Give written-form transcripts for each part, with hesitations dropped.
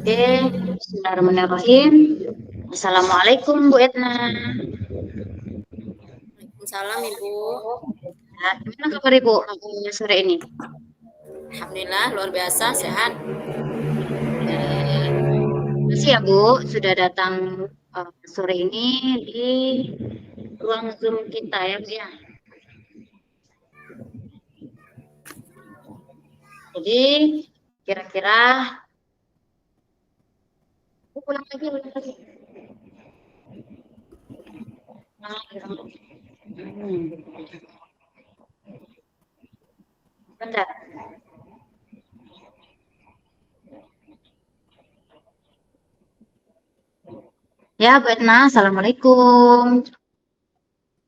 Oke, bismillahirrahmanirrahim. Assalamualaikum Bu Etna. Waalaikumsalam Ibu. Nah, gimana kabar Ibu sore ini? Alhamdulillah luar biasa sehat. Terima kasih ya Bu sudah datang sore ini di ruang Zoom kita ya Bu ya. Jadi kira-kira ulang lagi. Bentar. Ya Bu Etna, Assalamualaikum.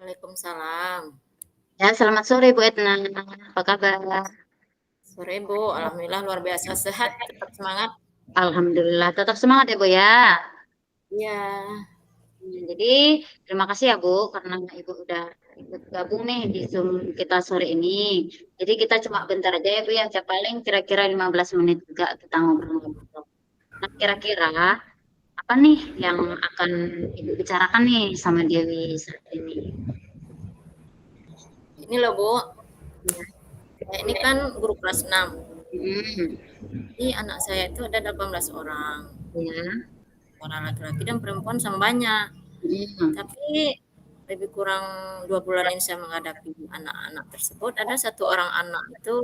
Waalaikumsalam. Ya, selamat sore Bu Etna. Apa kabar? Sore Bu, alhamdulillah luar biasa sehat, tetap semangat. Alhamdulillah, tetap semangat ya Bu ya. Iya. Jadi terima kasih ya Bu karena Ibu udah ikut gabung nih di Zoom kita sore ini. Jadi kita cuma bentar aja ya Bu ya, paling kira-kira 15 menit juga kita ngobrol-ngobrol. Nah, kira-kira apa nih yang akan Ibu bicarakan nih sama Dewi saat ini? Ini loh Bu, Ya. saya ini kan guru kelas 6. Hmm, Jadi anak saya itu ada 18 orang. ya. Orang laki-laki dan perempuan sama banyak. Hmm. Tapi lebih kurang 2 bulan ini saya menghadapi anak-anak tersebut. Ada satu orang anak itu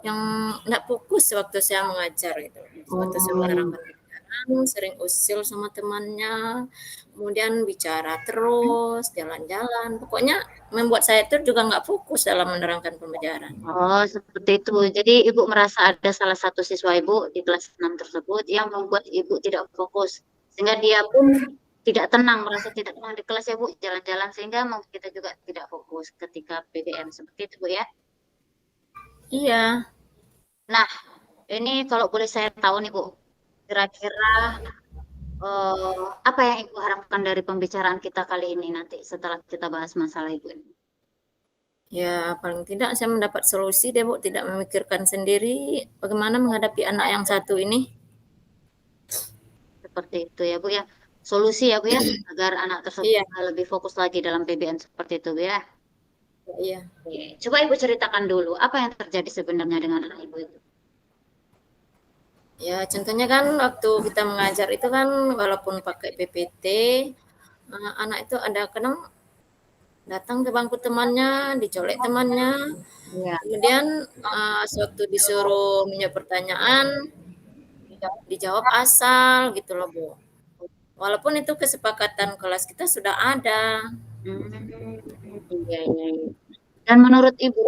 yang nggak fokus waktu saya mengajar gitu. Waktu saya Oh, menerangkan pelajaran, sering usil sama temannya, kemudian bicara terus, jalan-jalan. Pokoknya membuat saya itu juga nggak fokus dalam menerangkan pembelajaran. oh, seperti itu. Jadi Ibu merasa ada salah satu siswa Ibu di kelas 6 tersebut yang membuat Ibu tidak fokus. Sehingga dia pun tidak tenang, merasa tidak tenang di kelas ya Bu, jalan-jalan sehingga membuat kita juga tidak fokus ketika PBM. Seperti itu Bu ya. Iya, Nah, ini kalau boleh saya tahu nih Bu, kira-kira apa yang Ibu harapkan dari pembicaraan kita kali ini nanti setelah kita bahas masalah Ibu ini? ya paling tidak saya mendapat solusi deh Bu, tidak memikirkan sendiri bagaimana menghadapi anak yang satu ini. Seperti itu ya Bu ya. Solusi ya Bu ya, agar anak tersebut Iya, lebih fokus lagi dalam PBM seperti itu Bu ya. iya. Oke, coba Ibu ceritakan dulu apa yang terjadi sebenarnya dengan anak Ibu itu. Ya, contohnya kan waktu kita mengajar itu kan walaupun pakai PPT, anak itu ada kadang datang ke bangku temannya, dicolek temannya, Iya. kemudian sewaktu disuruh menjawab pertanyaan, dijawab asal gitu loh Bu. Walaupun itu kesepakatan kelas kita sudah ada. Hmm, iya, iya, iya. Dan menurut Ibu,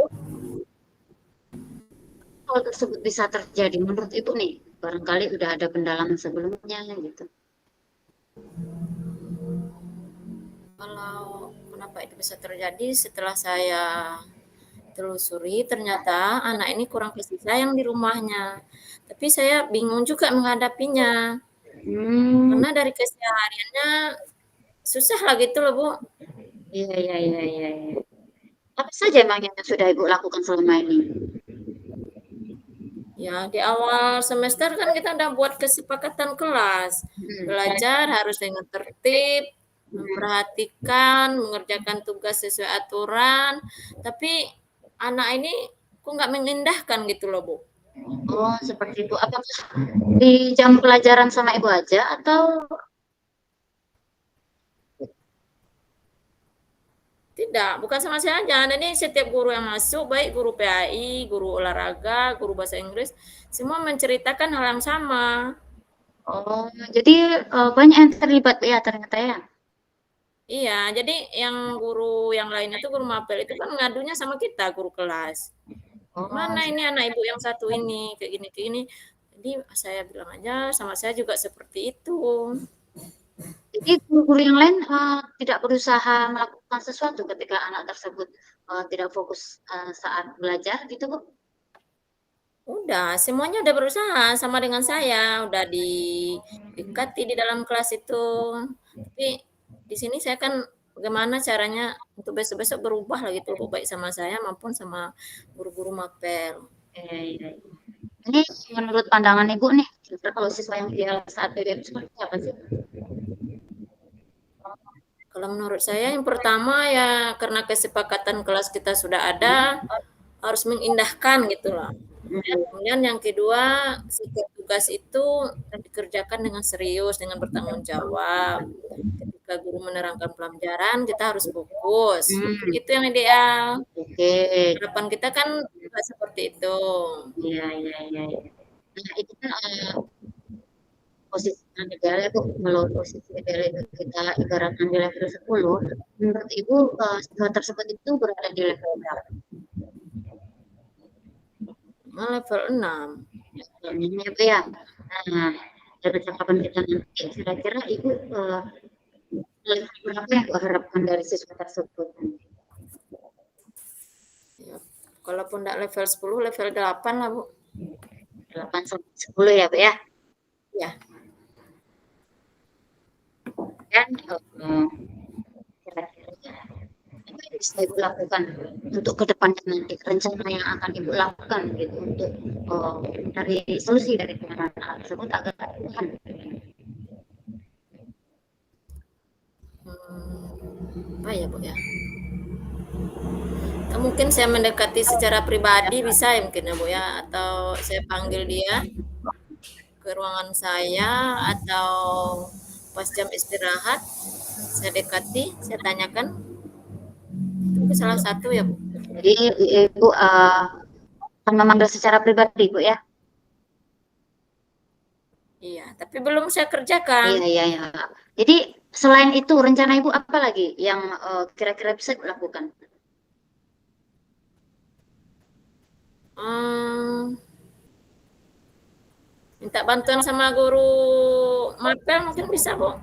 hal tersebut bisa terjadi menurut Ibu nih, barangkali udah ada pendalaman sebelumnya gitu. Kalau kenapa itu bisa terjadi setelah saya telusuri ternyata anak ini kurang kasih sayang di rumahnya. Tapi saya bingung juga menghadapinya. Hmm, Karena dari kesehariannya susah lah gitu loh Bu. iya, iya, iya, iya, iya. Apa saja emang yang sudah Ibu lakukan selama ini? Ya, di awal semester kan kita udah buat kesepakatan kelas. Hmm. Belajar harus dengan tertib, memperhatikan, mengerjakan tugas sesuai aturan. Tapi anak ini kok nggak mengindahkan gitu loh, Bu. Oh, seperti itu. Apakah di jam pelajaran sama Ibu aja atau Tidak, bukan sama saya aja. Nah, ini setiap guru yang masuk, baik guru PAI, guru olahraga, guru bahasa Inggris, semua menceritakan hal yang sama. oh, jadi banyak yang terlibat ya ternyata ya. Iya, jadi yang guru yang lain itu guru mapel itu kan ngadunya sama kita guru kelas. Oh, Mana ini anak ibu yang satu ini kayak gini kayak gini. Jadi saya bilang aja sama saya juga seperti itu. jadi guru-guru yang lain tidak berusaha melakukan sesuatu ketika anak tersebut tidak fokus saat belajar gitu, Bu? Udah, semuanya udah berusaha sama dengan saya, udah didekati di dalam kelas itu. Tapi di sini saya kan bagaimana caranya untuk besok-besok berubah lah gitu, baik sama saya maupun sama guru-guru mapel. Iya, iya. Ini menurut pandangan Ibu nih, kalau siswa yang ideal saat BBM seperti apa sih? Kalau menurut saya yang pertama ya karena kesepakatan kelas kita sudah ada, harus mengindahkan gitu loh. Kemudian yang kedua, setiap tugas itu dikerjakan dengan serius, dengan bertanggung jawab. Ketika guru menerangkan pelajaran, kita harus fokus. Hmm, Itu yang ideal. oke. Harapan kita kan juga seperti itu. Iya, iya, iya. Iya. Nah, itu kan posisi ideal ya Bu. Kalau posisi ideal itu kita ibaratkan di level 10, menurut Ibu siswa tersebut itu berada di level berapa? Nah, level 6. Ini ya Bu ya. Nah, dari percakapan kita nanti, kira-kira Ibu level berapa yang Ibu harapkan dari siswa tersebut? Ya, kalaupun tidak level 10, level 8 lah, Bu. 8 sampai 10 ya Bu ya. Ya, Dan kira-kira apa yang bisa Ibu lakukan untuk ke depannya nanti, rencana yang akan Ibu lakukan gitu untuk dari solusi dari penanganan hal tersebut agar Tuhan. apa ya, Bu ya? Mungkin saya mendekati secara pribadi bisa ya mungkin ya, Bu ya, atau saya panggil dia ke ruangan saya atau pas jam istirahat saya dekati, saya tanyakan. Itu salah satu ya, Bu. Jadi Ibu akan memanggil secara pribadi Bu ya. Iya, tapi belum saya Iya, kerjakan. iya, iya. Jadi selain itu rencana Ibu apa lagi yang kira-kira bisa dilakukan? Hmm, minta bantuan sama guru mapel mungkin bisa, Bu.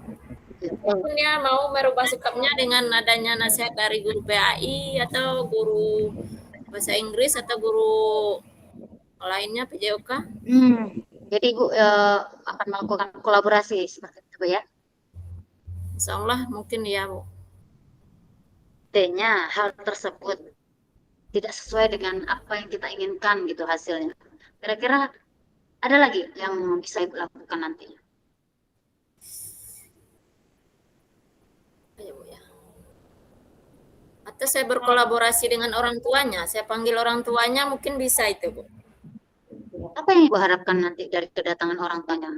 Walaupun dia mau merubah sikapnya dengan adanya nasihat dari guru PAI atau guru bahasa Inggris atau guru lainnya PJOK. Hmm, jadi Ibu akan melakukan kolaborasi seperti itu Bu ya. Insya Allah mungkin ya, Bu. Artinya hal tersebut tidak sesuai dengan apa yang kita inginkan gitu hasilnya. Kira-kira ada lagi yang bisa Ibu lakukan nantinya? Ya, Bu ya. Atau saya berkolaborasi dengan orang tuanya. Saya panggil orang tuanya mungkin bisa itu, Bu. Apa yang Ibu harapkan nanti dari kedatangan orang tuanya?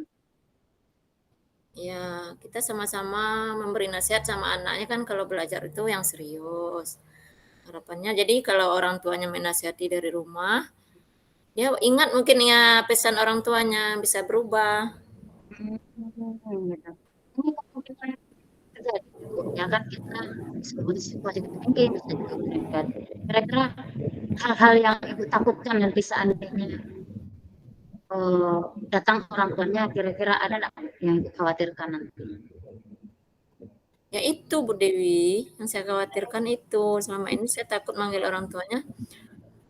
Ya, kita sama-sama memberi nasihat sama anaknya kan kalau belajar itu yang serius. Harapannya jadi kalau orang tuanya menasihati dari rumah, ya ingat mungkin ya pesan orang tuanya bisa berubah. Gitu. Ini mungkin terjadi, Bu. Ya kan kita sebagai positif thinking bisa juga berikan. Kira-kira hal-hal yang Ibu takutkan nanti seandainya eh, datang orang tuanya, kira-kira ada nggak yang Ibu khawatirkan nanti? Ya itu Bu Dewi, yang saya khawatirkan itu. Selama ini saya takut manggil orang tuanya.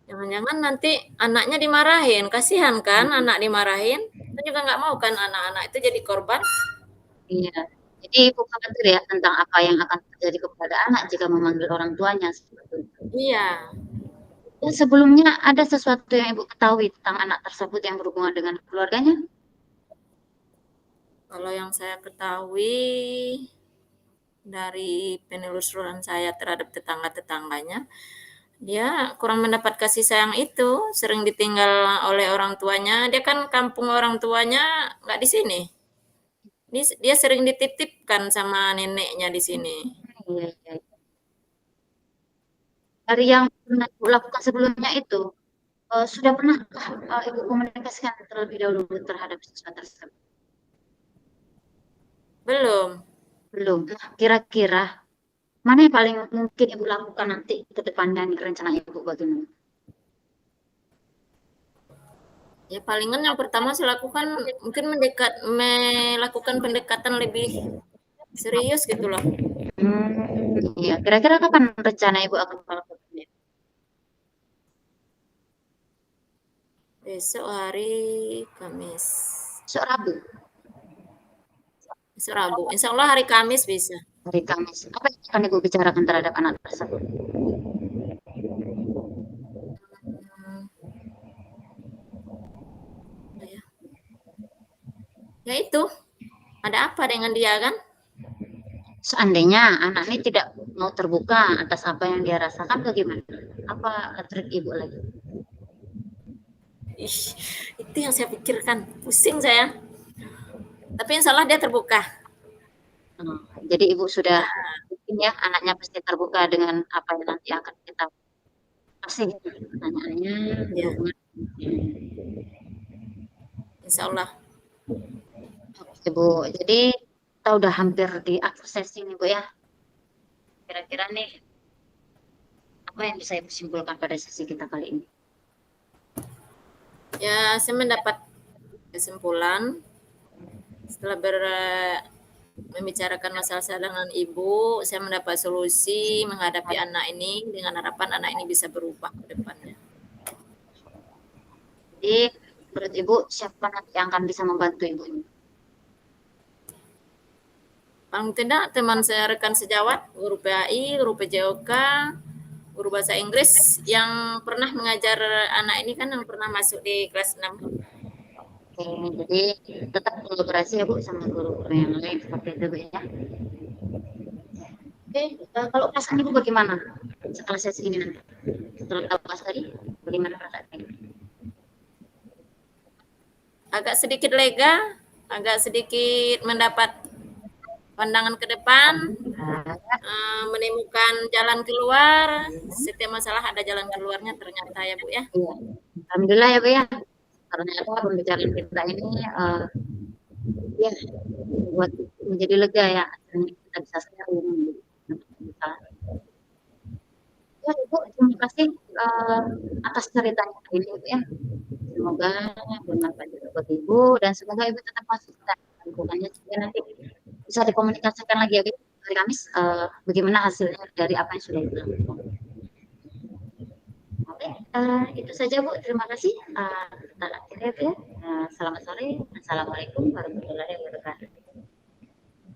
Jangan-jangan nanti anaknya dimarahin. Kasihan kan anak dimarahin. Kita juga nggak mau kan anak-anak itu jadi korban. Iya. Jadi Ibu khawatir ya tentang apa yang akan terjadi kepada anak jika memanggil orang tuanya seperti itu. Iya, Ya, sebelumnya ada sesuatu yang Ibu ketahui tentang anak tersebut yang berhubungan dengan keluarganya? kalau yang saya ketahui dari penelusuran saya terhadap tetangga-tetangganya, dia kurang mendapat kasih sayang itu, sering ditinggal oleh orang tuanya. Dia kan kampung orang tuanya nggak di sini. Dia sering dititipkan sama neneknya di sini. Iya, iya. Dari yang pernah Ibu lakukan sebelumnya itu, sudah pernahkah Ibu komunikasikan terlebih dahulu terhadap siswa tersebut? Belum. Belum. Nah, kira-kira mana yang paling mungkin Ibu lakukan nanti ke depannya nih, rencana Ibu bagaimana? Ya palingan yang pertama saya lakukan mungkin melakukan pendekatan lebih serius gitu loh. Iya. Kira-kira kapan rencana Ibu akan melakukannya? Besok hari Kamis. Besok Rabu, Besok Rabu. Insya Allah hari Kamis bisa. hari Kamis. Apa yang akan Ibu bicarakan terhadap anak tersebut? Hmm, apa ya? Ya itu, ada apa dengan dia kan? Seandainya anak ini tidak mau terbuka atas apa yang dia rasakan, bagaimana? Apa trik ibu lagi? Ih, itu yang saya pikirkan, pusing saya. Tapi insya Allah dia terbuka. Hmm, jadi ibu sudah mungkin ya anaknya pasti terbuka dengan apa yang nanti akan kita kasih pertanyaannya Ya, berhubungan. insya Allah. Oke, Bu. Jadi kita udah hampir di akhir sesi nih Bu ya. Kira-kira nih apa yang bisa Ibu simpulkan pada sesi kita kali ini? Ya, saya mendapat kesimpulan setelah membicarakan masalah saya dengan ibu, saya mendapat solusi menghadapi anak ini dengan harapan anak ini bisa berubah ke depannya. Jadi menurut Ibu siapa nanti yang akan bisa membantu Ibu ini? Paling tidak teman saya rekan sejawat, guru PAI, guru PJOK, guru bahasa Inggris yang pernah mengajar anak ini kan yang pernah masuk di kelas 6. Oke, jadi tetap kolaborasi ya Bu sama guru-guru yang lain seperti itu Bu ya. Oke, kalau perasaan Ibu bagaimana setelah sesi ini nanti? Setelah tahu Mas tadi, bagaimana perasaannya? Agak sedikit lega, agak sedikit mendapat pandangan ke depan, menemukan jalan keluar. Setiap masalah ada jalan keluarnya ternyata ya Bu ya. Iya. Alhamdulillah ya Bu ya. Ternyata pembicaraan kita ini ya buat menjadi lega ya. Akhirnya kita bisa sharing. Bisa. Ya Ibu, terima kasih atas ceritanya ini Ibu ya. Semoga bermanfaat juga buat Ibu dan semoga Ibu tetap konsisten lingkungannya sehingga nanti bisa dikomunikasikan lagi ya Bu, hari Kamis bagaimana hasilnya dari apa yang sudah Ibu lakukan. Oke, itu saja Bu. Terima kasih. Kita akhiri ya Bu ya. Selamat sore. Assalamualaikum warahmatullahi wabarakatuh.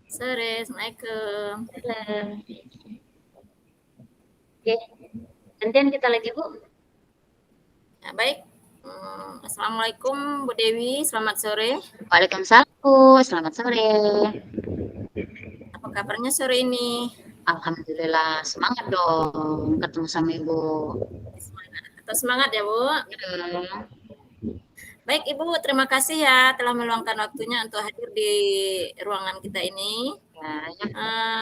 Sore, Assalamualaikum. Dadah. Oke, gantian kita lagi Bu. Ya, baik. Assalamualaikum Bu Dewi, selamat sore. Waalaikumsalam Bu. Selamat sore. Apa kabarnya sore ini? Alhamdulillah semangat dong ketemu sama Ibu. Semangat. Tetap semangat ya Bu. Ya. Baik Ibu, terima kasih ya telah meluangkan waktunya untuk hadir di ruangan kita ini.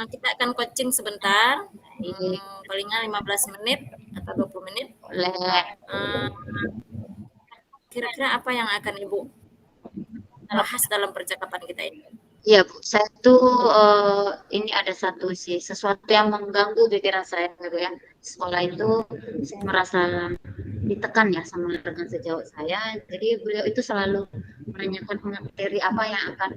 Kita akan coaching sebentar, palingan 15 menit atau 20 menit. Boleh. Kira-kira apa yang akan Ibu bahas dalam percakapan kita ini? Iya Bu, saya tuh ini ada satu sih sesuatu yang mengganggu pikiran saya gitu ya. Sekolah itu saya merasa ditekan ya sama rekan sejawat saya. Jadi beliau itu selalu menanyakan materi apa yang akan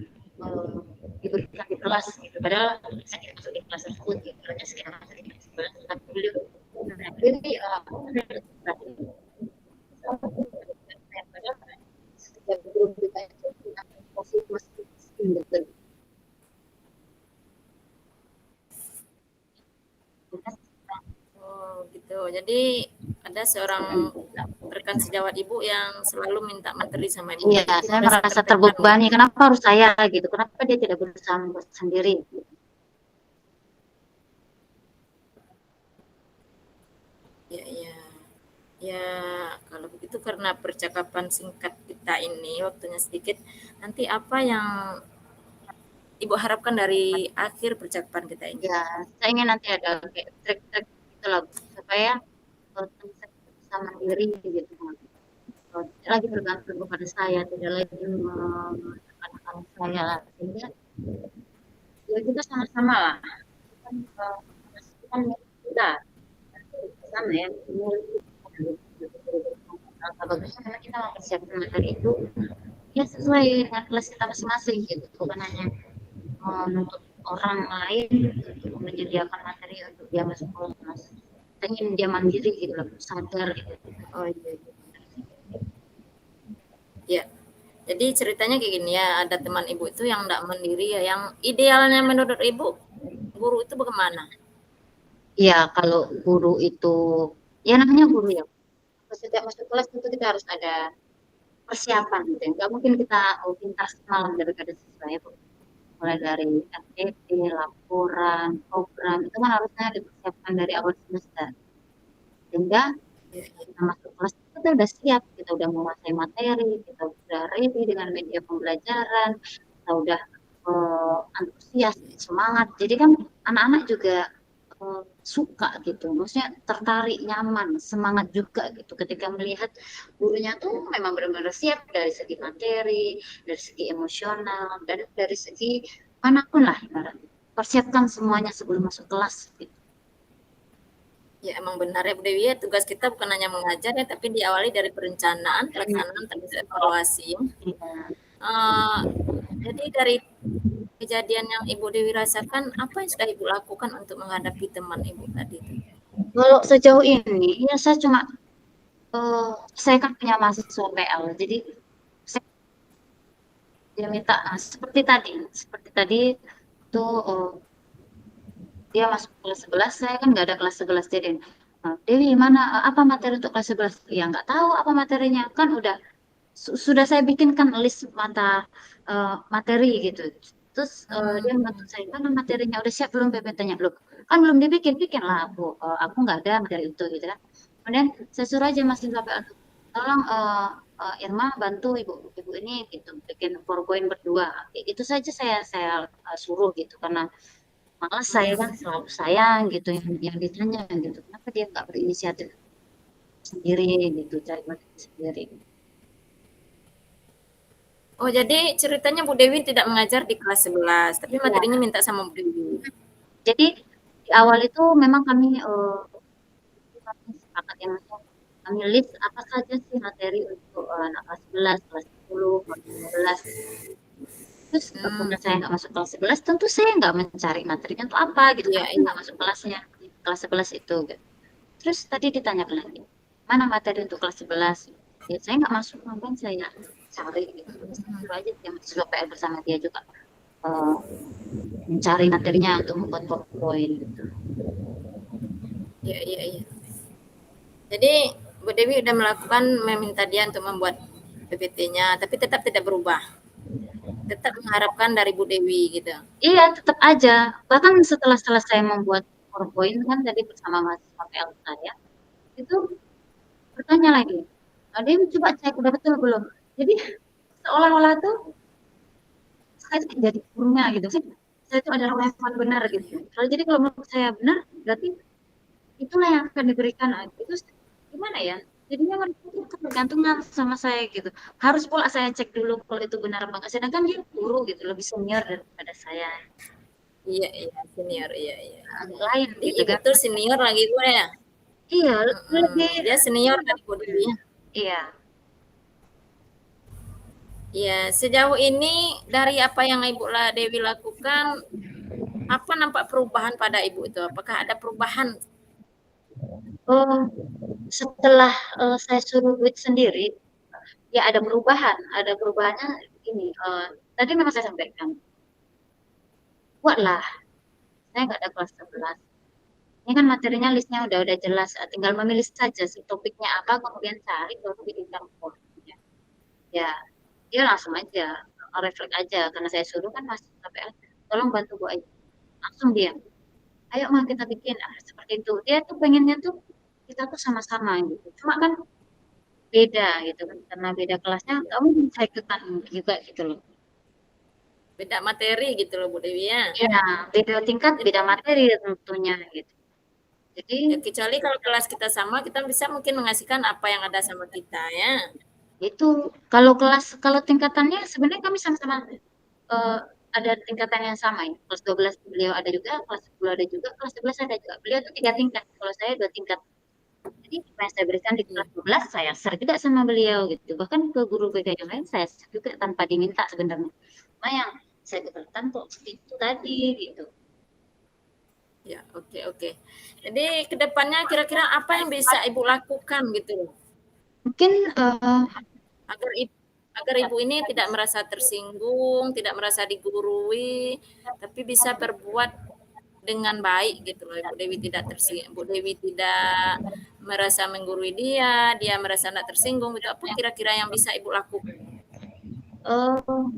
diberikan di kelas gitu. Padahal saya tidak masuk di kelas tersebut gitu. Hanya sekitar masuk di kelas 11. Tapi beliau jadi setiap guru kita itu punya posisi masing-masing gitu. Oh, gitu. Jadi ada seorang rekan sejawat Ibu yang selalu minta materi sama Ibu. Iya, saya merasa terbebani. Kenapa harus saya gitu? Kenapa dia tidak berusaha membuat sendiri? Ya, ya. Ya, kalau begitu karena percakapan singkat kita ini waktunya sedikit, nanti apa yang Ibu harapkan dari akhir percakapan kita ini? Ya, saya ingin nanti ada kayak trik-trik gitu loh, supaya saya bisa mandiri gitu. Tidak lagi bergantung kepada saya, tidak lagi menekan saya, sehingga ya kita sama-sama lah. Kan, kan kita sama ya, bagaimana kita mempersiapkan materi itu ya sesuai dengan kelas kita masing-masing gitu, bukan hanya menuntut orang lain untuk menyediakan materi untuk dia masuk kelas. Kita ingin dia mandiri gitu loh, sadar gitu. Oh iya, iya. Ya, jadi ceritanya kayak gini ya, ada teman Ibu itu yang tidak mandiri ya, yang idealnya menurut Ibu, guru itu bagaimana? Iya, kalau guru itu, ya namanya guru ya. Setiap masuk kelas tentu kita harus ada persiapan gitu ya. Nggak mungkin kita pintar semalam daripada siswa ya, Bu. Mulai dari FTP, laporan, program, itu kan harusnya dipersiapkan dari awal semester. Sehingga Iya, iya. kita masuk kelas kita udah siap, kita udah menguasai materi, kita udah ready dengan media pembelajaran, kita udah antusias, semangat. Jadi kan anak-anak juga suka gitu, maksudnya tertarik, nyaman, semangat juga gitu ketika melihat gurunya tuh memang benar-benar siap dari segi materi, dari segi emosional, dan dari segi manapun lah ibaratnya. Persiapkan semuanya sebelum masuk kelas gitu. Ya emang benar ya Bu Dewi ya, tugas kita bukan hanya mengajar ya, tapi diawali dari perencanaan, pelaksanaan, terus evaluasi. Iya. Eh, jadi dari kejadian yang Ibu Dewi rasakan, apa yang sudah Ibu lakukan untuk menghadapi teman Ibu tadi itu? Kalau sejauh ini, ya saya cuma, saya kan punya mahasiswa PL, jadi saya, dia minta seperti tadi tuh, dia masuk kelas 11, saya kan nggak ada kelas 11 jadi, Dewi mana, apa materi untuk kelas 11? Ya nggak tahu apa materinya, kan udah sudah saya bikinkan list materi gitu. Terus dia menuntut saya, mana materinya udah siap belum PPT-nya? Belum. Kan belum dibikin, bikin lah aku nggak ada materi itu gitu kan. Kemudian saya suruh aja Mas Indra untuk tolong Irma bantu ibu ini gitu bikin PowerPoint berdua. Itu saja saya suruh gitu karena malah saya kan selalu sayang gitu yang ditanya gitu. Kenapa dia nggak berinisiatif sendiri gitu cari materi sendiri. Oh, jadi ceritanya Bu Dewi tidak mengajar di kelas 11, tapi Iya. materinya minta sama Bu Dewi. Jadi di awal itu memang kami sepakat ya Mas, ya. Kami list apa saja sih materi untuk anak kelas 11, kelas 10, kelas 12. Terus Hmm, kemudian saya nggak masuk kelas 11, tentu saya nggak mencari materinya untuk apa gitu, iya, karena saya iya. nggak masuk kelasnya, kelas 11 itu. Gitu. Terus tadi ditanya lagi, mana materi untuk kelas 11? Ya, saya nggak masuk, ngapain saya cari gitu. Saya suruh aja dia mahasiswa PR bersama dia juga eh, mencari materinya untuk membuat PowerPoint gitu. Iya, iya, iya. Jadi Bu Dewi udah melakukan meminta dia untuk membuat PPT-nya, tapi tetap tidak berubah. Tetap mengharapkan dari Bu Dewi gitu. Iya, tetap aja. Bahkan setelah selesai membuat PowerPoint kan tadi bersama mahasiswa PL saya, itu bertanya lagi, ada yang coba cek udah betul belum? Jadi seolah-olah tuh saya tuh jadi gurunya gitu sih. Saya itu adalah orang yang benar gitu. Kalau jadi kalau menurut saya benar, berarti itulah yang akan diberikan. Itu gimana ya? Jadinya mereka itu ketergantungan sama saya gitu. Harus pula saya cek dulu kalau itu benar apa enggak. Sedangkan dia guru gitu, lebih senior daripada saya. Iya, iya, senior, iya, iya. Agak lain Di gitu Ibu kan. tuh senior lagi gue ya. Iya, lebih Mm-mm. Dia senior dari Bu Dewi. iya. Iya, sejauh ini dari apa yang Ibu Dewi lakukan, apa nampak perubahan pada Ibu itu? Apakah ada perubahan? Oh, setelah saya suruh duit sendiri, ya ada perubahan. Ada perubahannya ini. Tadi memang saya sampaikan, buatlah. Saya nggak ada kelas 11. Ini kan materinya listnya udah jelas. Tinggal memilih saja si topiknya apa, kemudian cari baru diincar portnya. Ya, dia langsung aja refleks aja karena saya suruh kan masih KPL. Tolong bantu Bu aja. Langsung dia. Ayo mah kita bikin seperti itu. Dia tuh pengennya tuh kita tuh sama-sama gitu. Cuma kan beda gitu kan karena beda kelasnya kamu bisa ikutan juga gitu loh. Beda materi gitu loh Bu Dewi ya. Ya, beda tingkat, Jadi, beda materi tentunya gitu. Jadi ya, kecuali kalau kelas kita sama, kita bisa mungkin mengasihkan apa yang ada sama kita ya. itu kalau tingkatannya sebenarnya kami sama-sama eh, ada tingkatan yang sama ya. Kelas 12 beliau ada juga, kelas 10 ada juga, kelas 11 ada juga. Beliau itu 3 tingkat, kalau saya 2 tingkat. Jadi apa yang saya berikan di Iya, kelas 12 saya share juga sama beliau gitu. Bahkan ke guru BK yang lain saya share juga tanpa diminta sebenarnya. Cuma yang saya keberatan kok itu tadi gitu. ya, oke, oke. Jadi kedepannya kira-kira apa yang bisa Ibu lakukan gitu loh, Mungkin agar agar Ibu ini tidak merasa tersinggung, tidak merasa digurui, tapi bisa berbuat dengan baik gitu loh. Ibu Dewi tidak tersinggung, Bu Dewi tidak merasa menggurui dia, dia merasa tidak tersinggung gitu, apa kira-kira yang bisa Ibu lakukan? Oh,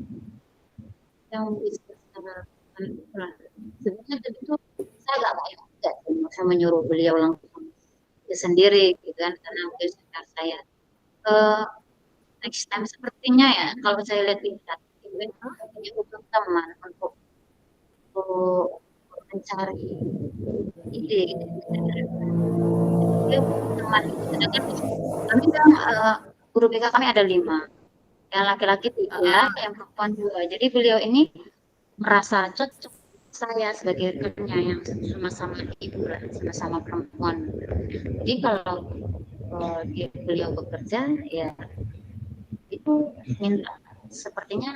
yang bisa saya lakukan sebenarnya tadi tuh saya nggak banyak juga sih, saya menyuruh beliau langsung sendiri gitu kan, karena beliau sekitar saya. Eh, Next time sepertinya ya, kalau saya lihat-lihat, itu kan punya hubungan teman untuk mencari ide gitu. Beliau punya teman gitu. Sedangkan kami kan guru BK kami ada 5, yang laki-laki 3, Heeh. yang perempuan 2. Jadi beliau ini merasa cocok saya sebagai rekannya yang sama-sama ibu lah, sama-sama perempuan. Jadi kalau beliau bekerja ya itu minta sepertinya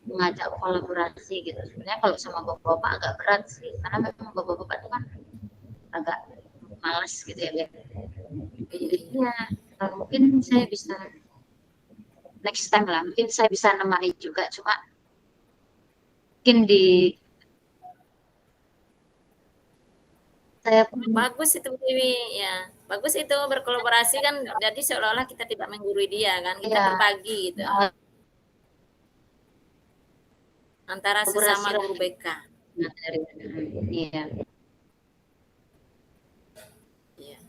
mengajak kolaborasi gitu. Sebenarnya kalau sama bapak-bapak agak berat sih, karena memang bapak-bapak itu kan agak malas gitu ya. Iya, Jadi iya. ya mungkin saya bisa next time lah, mungkin saya bisa nemani juga, cuma mungkin di saya pun Bagus itu Bu Dewi, ya. Bagus itu berkolaborasi kan jadi seolah-olah kita tidak menggurui dia kan, kita ya berbagi gitu antara sesama kolaborasi lah guru BK. materi. Iya. Iya.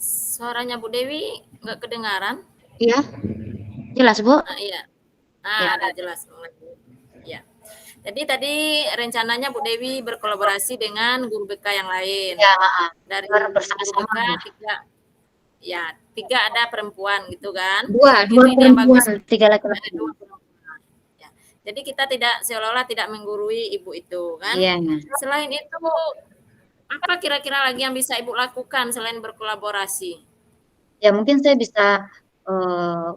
Suaranya Bu Dewi nggak kedengaran? Iya, jelas Bu. Ah, iya. Ya, Ada jelas. Ya. Jadi tadi rencananya Bu Dewi berkolaborasi dengan guru BK yang lain. ya, Dari guru bersama-sama BK lah. tiga, ya tiga ada perempuan gitu kan. Dua Itu ide yang perempuan, bagus. 3 Ada laki-laki. dua perempuan. Ya. Jadi kita tidak seolah-olah tidak menggurui ibu itu kan. Iya, nah. Selain itu apa kira-kira lagi yang bisa ibu lakukan selain berkolaborasi? Ya mungkin saya bisa eh,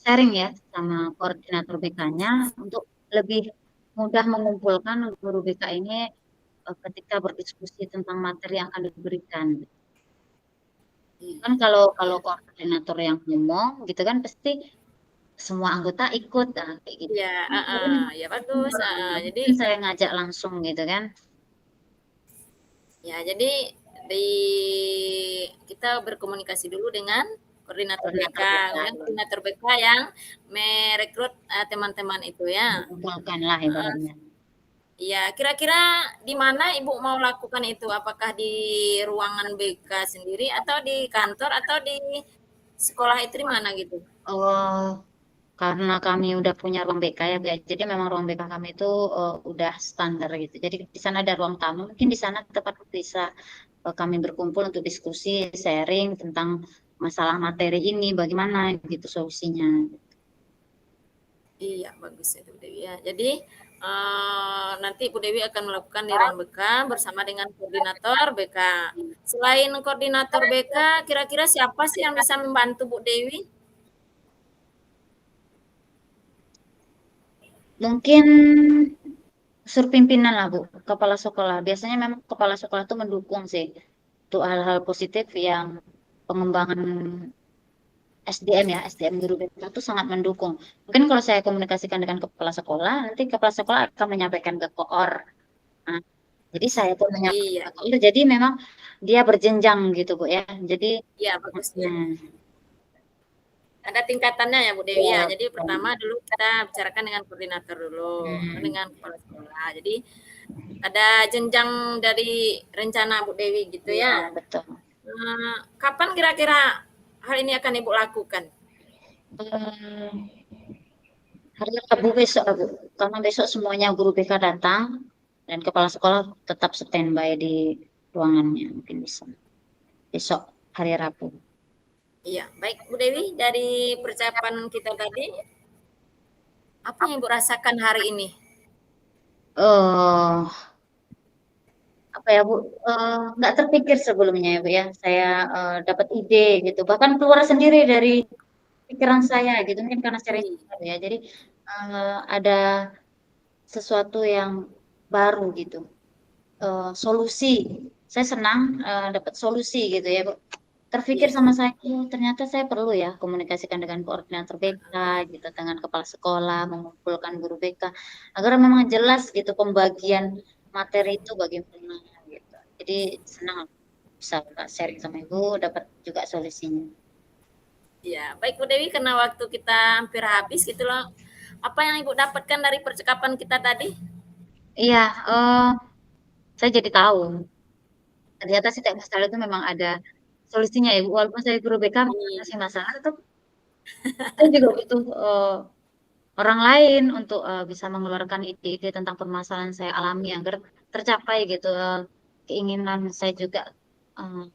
sharing ya sama koordinator BK-nya untuk lebih mudah mengumpulkan guru BK ini ketika berdiskusi tentang materi yang akan diberikan. Iya. Kan kalau kalau Iya. koordinator yang ngomong gitu kan pasti semua anggota ikut kayak gitu. Iya, ya bagus. Jadi Mungkin saya ngajak langsung gitu kan. ya jadi di kita berkomunikasi dulu dengan koordinator BK, Koordinator BK kemudian koordinator BK yang merekrut teman-teman itu ya. mengumpulkan lah ibaratnya. Iya, kira-kira di mana Ibu mau lakukan itu? Apakah di ruangan BK sendiri atau di kantor atau di sekolah itu di mana gitu? Oh, karena kami udah punya ruang BK ya, Bu, ya. Jadi memang ruang BK kami itu udah standar gitu. Jadi di sana ada ruang tamu. Mungkin di sana tempat bisa kami berkumpul untuk diskusi, sharing tentang masalah materi ini, bagaimana gitu solusinya. Iya, bagus itu Bu Dewi ya. Jadi nanti Bu Dewi akan melakukan di ruang BK bersama dengan koordinator BK. Selain koordinator BK, kira-kira siapa sih yang bisa membantu Bu Dewi? Mungkin unsur pimpinan lah Bu, kepala sekolah. Biasanya memang kepala sekolah itu mendukung sih untuk hal-hal positif yang pengembangan SDM ya, SDM guru BK itu sangat mendukung. Mungkin kalau saya komunikasikan dengan kepala sekolah, nanti kepala sekolah akan menyampaikan ke koor. Nah, jadi saya pun menyampaikan Iya, ke koor. Jadi memang dia berjenjang gitu Bu ya. Jadi iya bagus ya. nah, Ada tingkatannya ya Bu Dewi ya, ya. Jadi pertama dulu kita bicarakan dengan koordinator dulu, hmm, dengan kepala sekolah. Jadi ada jenjang dari rencana Bu Dewi gitu iya ya. betul. Kapan kira-kira hal ini akan Ibu lakukan? Eh, Hari Rabu besok Bu, karena besok semuanya guru BK datang dan kepala sekolah tetap standby di ruangannya mungkin bisa besok hari Rabu. Iya, baik Bu Dewi, dari percakapan kita tadi, apa yang Ibu rasakan hari ini? Oh, apa ya Bu, nggak terpikir sebelumnya ya Bu ya, saya dapat ide gitu, bahkan keluar sendiri dari pikiran saya gitu, mungkin karena secara Iya, instan ya, jadi ada sesuatu yang baru gitu. Solusi, saya senang dapat solusi gitu ya Bu, terpikir Iya. sama saya, oh, ternyata saya perlu ya komunikasikan dengan koordinator BK gitu, dengan kepala sekolah, mengumpulkan guru BK agar memang jelas gitu pembagian materi itu bagaimana gitu. Jadi senang bisa Kak, sharing sama Ibu, dapat juga solusinya. Iya, baik Bu Dewi, karena waktu kita hampir habis gitu loh. Apa yang Ibu dapatkan dari percakapan kita tadi? Iya, saya jadi tahu ternyata setiap masalah itu memang ada solusinya ya, Bu. Walaupun saya guru BK Iya. masih masalah, tetap saya juga butuh orang lain untuk bisa mengeluarkan ide-ide tentang permasalahan saya alami agar tercapai gitu keinginan saya juga eh,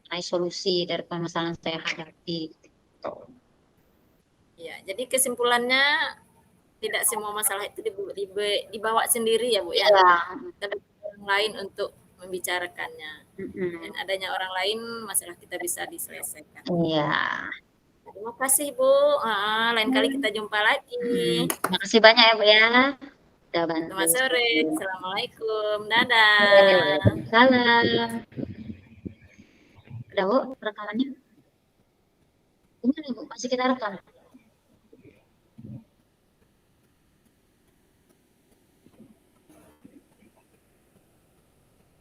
mencari solusi dari permasalahan saya hadapi. Gitu. Iya, jadi kesimpulannya tidak semua masalah itu dibawa sendiri ya Bu ya. Iya, Kita butuh orang lain untuk membicarakannya. Dan mm-mm. adanya orang lain masalah kita bisa diselesaikan. Iya. Terima kasih Bu. Lain kali kita jumpa lagi. Terima kasih banyak ya Bu ya, udah bantu. Selamat sore. Assalamualaikum. Dadah. Waalaikumsalam. Udah Bu, rekamannya? Gimana Bu? Masih kita rekam?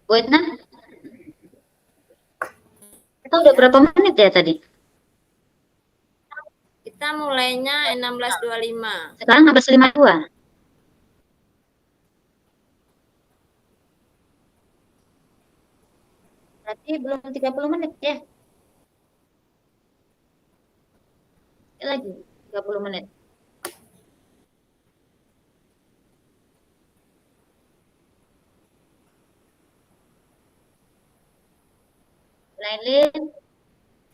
Bu Etna, kita udah Iya. berapa menit ya tadi? Kita mulainya 16.25. Sekarang 15.52. Berarti belum 30 menit ya? Lagi 30 menit. Lain,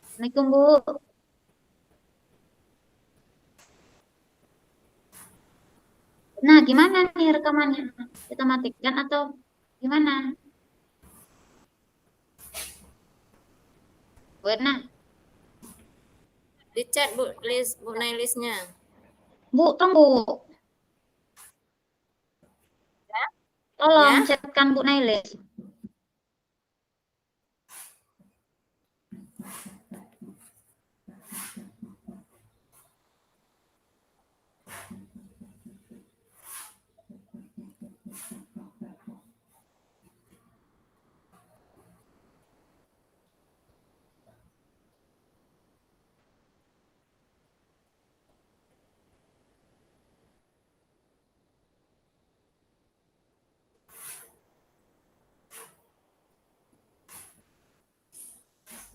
Assalamualaikum Bu. Nah, gimana nih rekamannya? Kita matikan atau gimana? Bu Erna, Di chat Bu, list Bu Nailisnya. Bu, tunggu. Tolong Ya, chatkan Bu Nailis.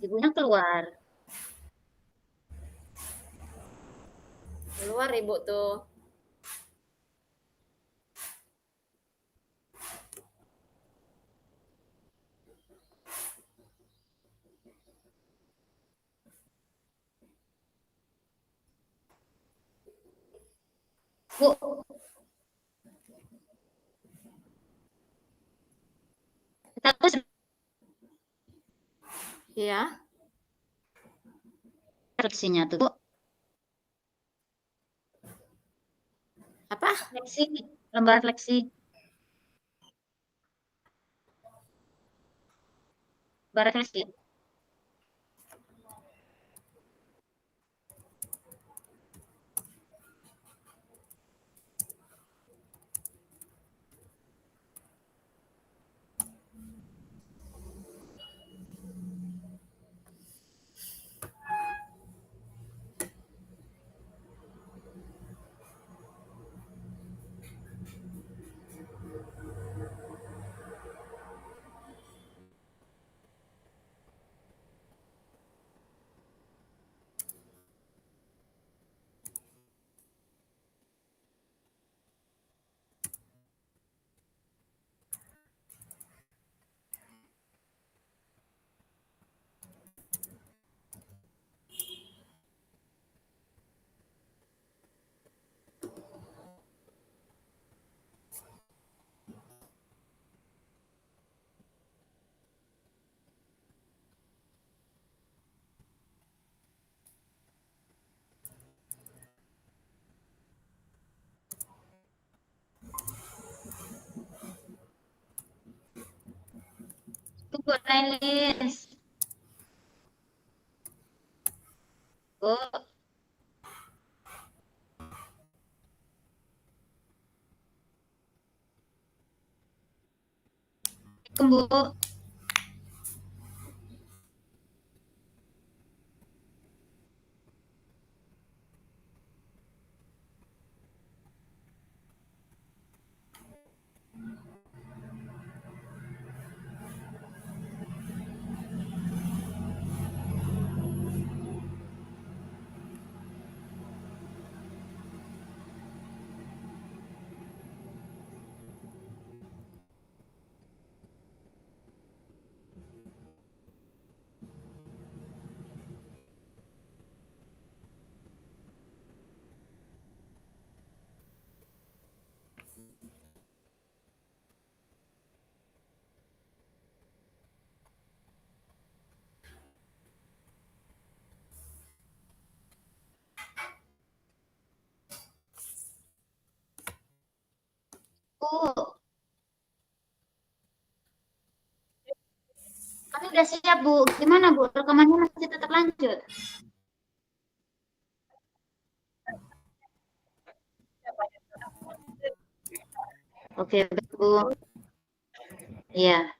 Ibunya keluar. keluar Ibu tuh. Bu, kita terus Iya. refleksinya tuh. Bu, Apa? refleksi, lembar refleksi, lembar refleksi. Itu Bu Nailis. Bu. Assalamualaikum, Bu. Bu, kami udah siap, Bu. Gimana, Bu? Rekamannya masih tetap lanjut? Oke, baik, Bu. Iya.